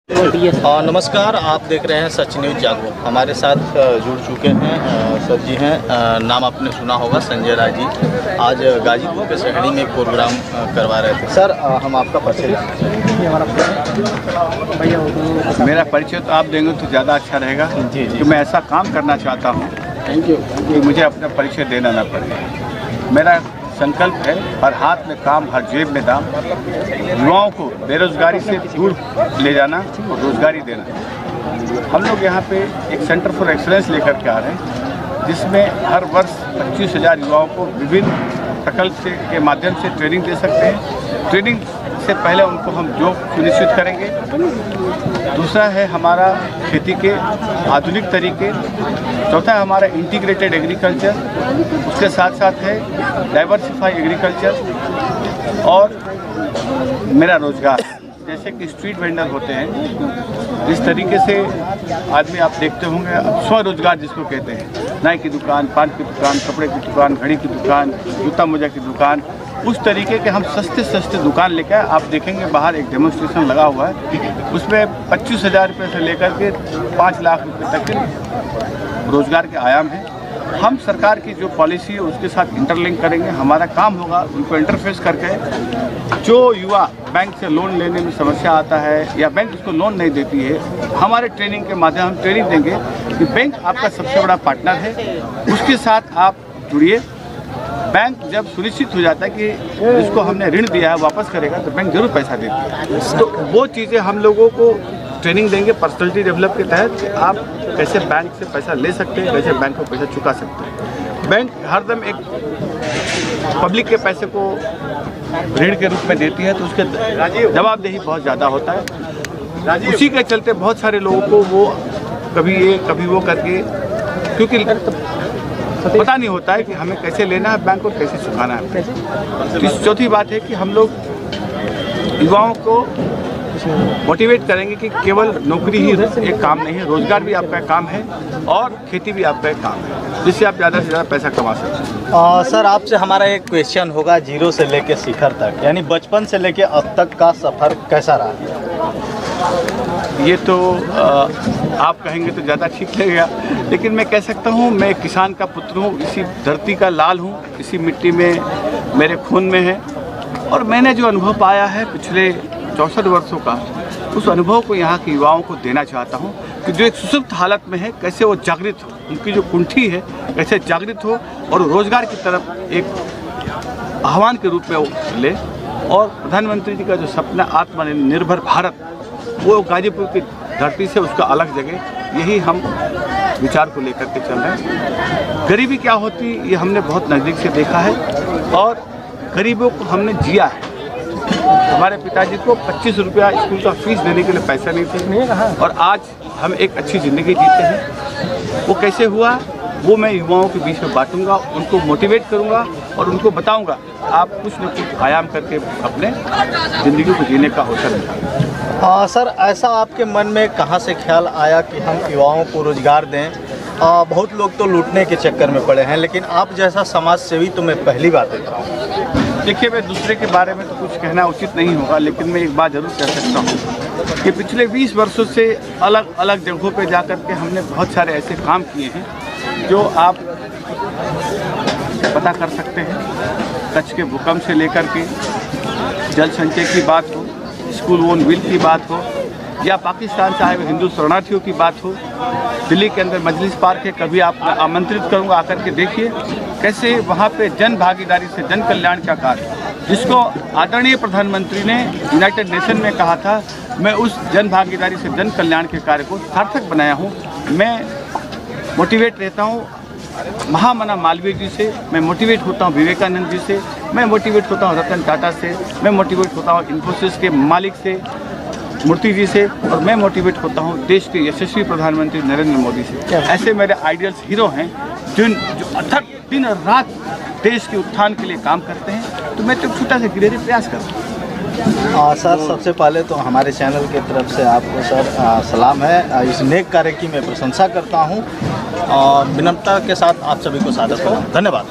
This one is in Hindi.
नमस्कार, आप देख रहे हैं सच न्यूज़ जागो। हमारे साथ जुड़ चुके हैं सर जी हैं, नाम आपने सुना होगा, संजय राय जी। आज गाजीपुर के शहरी में एक प्रोग्राम करवा रहे थे। सर, हम आपका परिचय मेरा परिचय तो आप देंगे तो ज़्यादा अच्छा रहेगा जी। कि मैं ऐसा काम करना चाहता हूँ कि मुझे अपना परिचय देना ना पड़े। मेरा संकल्प है हर हाथ में काम, हर जेब में दाम, युवाओं को बेरोजगारी से दूर ले जाना और रोजगारी देना। हम लोग यहाँ पे एक सेंटर फॉर एक्सीलेंस लेकर के आ रहे हैं, जिसमें हर वर्ष 25,000 युवाओं को विभिन्न प्रकल्प के माध्यम से ट्रेनिंग दे सकते हैं। ट्रेनिंग से पहले उनको हम जॉब सुनिश्चित करेंगे। दूसरा है हमारा खेती के आधुनिक तरीके। चौथा है हमारा इंटीग्रेटेड एग्रीकल्चर। उसके साथ साथ है डाइवर्सिफाई एग्रीकल्चर और मेरा रोजगार। जैसे कि स्ट्रीट वेंडर होते हैं, इस तरीके से आदमी आप देखते होंगे, स्वरोजगार जिसको कहते हैं, नाई की दुकान, पान की दुकान, कपड़े की दुकान, घड़ी की दुकान, जूता मोजा की दुकान, उस तरीके के हम सस्ते दुकान लेकर आप देखेंगे। बाहर एक डेमोन्स्ट्रेशन लगा हुआ है, उसमें 25,000 रुपये से लेकर के 5 लाख रुपये तक के रोजगार के आयाम हैं। हम सरकार की जो पॉलिसी है उसके साथ इंटरलिंक करेंगे। हमारा काम होगा उनको इंटरफेस करके, जो युवा बैंक से लोन लेने में समस्या आता है या बैंक उसको लोन नहीं देती है, हमारे ट्रेनिंग के माध्यम हम ट्रेनिंग देंगे कि बैंक आपका सबसे बड़ा पार्टनर है, उसके साथ आप जुड़िए। बैंक जब सुनिश्चित हो जाता है कि जिसको हमने ऋण दिया है वापस करेगा, तो बैंक जरूर पैसा देती है। तो वो चीज़ें हम लोगों को ट्रेनिंग देंगे पर्सनैलिटी डेवलप के तहत कि आप कैसे बैंक से पैसा ले सकते हैं, कैसे बैंक को पैसा चुका सकते हैं। बैंक हरदम एक पब्लिक के पैसे को ऋण के रूप में देती है, तो उसके जवाबदेही बहुत ज़्यादा होता है। उसी के चलते बहुत सारे लोगों को वो कभी ये कभी वो करके, क्योंकि पता नहीं होता है कि हमें कैसे लेना है बैंक को, कैसे चुकाना है। तो चौथी बात है कि हम लोग युवाओं को मोटिवेट करेंगे कि केवल नौकरी ही एक काम नहीं है, रोजगार भी आपका काम है और खेती भी आपका एक काम है, जिससे आप ज़्यादा से ज़्यादा पैसा कमा सकते हैं। सर, आपसे हमारा एक क्वेश्चन होगा, जीरो से लेके शिखर तक, यानी बचपन से लेके अब तक का सफ़र कैसा रहा? ये तो आप कहेंगे तो ज़्यादा ठीक लगेगा, लेकिन मैं कह सकता हूँ मैं किसान का पुत्र हूँ, इसी धरती का लाल हूँ, इसी मिट्टी में मेरे खून में है। और मैंने जो अनुभव पाया है पिछले 64 वर्षों का, उस अनुभव को यहाँ के युवाओं को देना चाहता हूँ कि जो एक सुसुप्त हालत में है, कैसे वो जागृत हो, उनकी जो कुंठी है कैसे जागृत हो और रोजगार की तरफ एक आह्वान के रूप में वो ले। और प्रधानमंत्री जी का जो सपना आत्मनिर्भर भारत, वो गाजीपुर की धरती से उसका अलग जगह, यही हम विचार को लेकर के चल रहे हैं। गरीबी क्या होती ये हमने बहुत नज़दीक से देखा है और गरीबों को हमने जिया है। हमारे पिताजी को 25 रुपया स्कूल का फीस देने के लिए पैसा नहीं थे और आज हम एक अच्छी ज़िंदगी जीते हैं। वो कैसे हुआ वो मैं युवाओं के बीच में बांटूंगा, उनको मोटिवेट करूंगा और उनको बताऊंगा आप कुछ न कुछ आयाम करके अपने ज़िंदगी को जीने का अवसर मिला। सर, ऐसा आपके मन में कहाँ से ख्याल आया कि हम युवाओं को रोज़गार दें? बहुत लोग तो लूटने के चक्कर में पड़े हैं, लेकिन आप जैसा समाज सेवी तो मैं पहली बार देखा हूँ। देखिए, मैं दूसरे के बारे में तो कुछ कहना उचित नहीं होगा, लेकिन मैं एक बात ज़रूर कह सकता हूँ कि पिछले 20 वर्षों से अलग अलग जगहों पे जाकर के हमने बहुत सारे ऐसे काम किए हैं जो आप पता कर सकते हैं। कच्छ के भूकंप से लेकर के जल संचय की बात हो, स्कूल ओन व्हील की बात हो, या पाकिस्तान से आए हुए हिंदू शरणार्थियों की बात हो। दिल्ली के अंदर मजलिस पार्क है, कभी आप आमंत्रित करूंगा आकर के देखिए कैसे वहाँ पे जन भागीदारी से जन कल्याण का कार्य, जिसको आदरणीय प्रधानमंत्री ने यूनाइटेड नेशन में कहा था, मैं उस जन भागीदारी से जन कल्याण के कार्य को सार्थक बनाया हूँ। मैं मोटिवेट रहता हूँ महामना मालवीय जी से, मैं मोटिवेट होता हूँ विवेकानंद जी से, मैं मोटिवेट होता हूँ रतन टाटा से, मैं मोटिवेट होता हूँ इन्फोसिस के मालिक से, मूर्ति जी से, और मैं मोटिवेट होता हूँ देश के यशस्वी प्रधानमंत्री नरेंद्र मोदी से। ऐसे मेरे आइडियल्स हीरो हैं जो अथक दिन और रात देश के उत्थान के लिए काम करते हैं। तो मैं तो छोटा सा गिरहरी प्रयास करता हूँ। सर, सबसे पहले तो हमारे चैनल की तरफ से आपको सर सलाम है। इस नेक कार्य की मैं प्रशंसा करता हूँ और विनम्रता के साथ आप सभी को सादर करता हूँ। धन्यवाद।